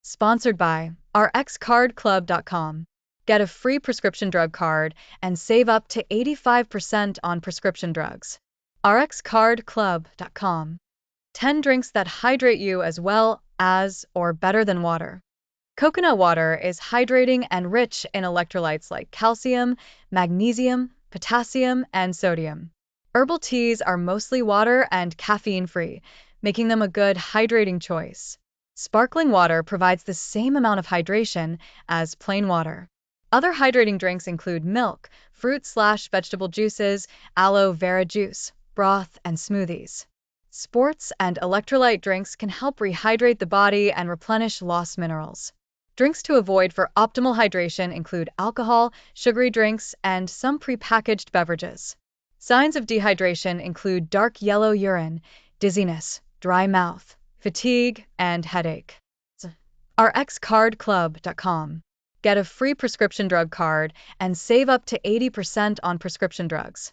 Sponsored by rxcardclub.com. Get a free prescription drug card and save up to 85% on prescription drugs. rxcardclub.com. 10 drinks that hydrate you as well as or better than water. Coconut water is hydrating and rich in electrolytes like calcium, magnesium, potassium, and sodium. Herbal teas are mostly water and caffeine-free, making them a good hydrating choice. Sparkling water provides the same amount of hydration as plain water. Other hydrating drinks include milk, fruit/vegetable juices, aloe vera juice, broth, and smoothies. Sports and electrolyte drinks can help rehydrate the body and replenish lost minerals. Drinks to avoid for optimal hydration include alcohol, sugary drinks, and some prepackaged beverages. Signs of dehydration include dark yellow urine, dizziness, dry mouth, fatigue, and headache. rxcardclub.com. Get a free prescription drug card and save up to 80% on prescription drugs.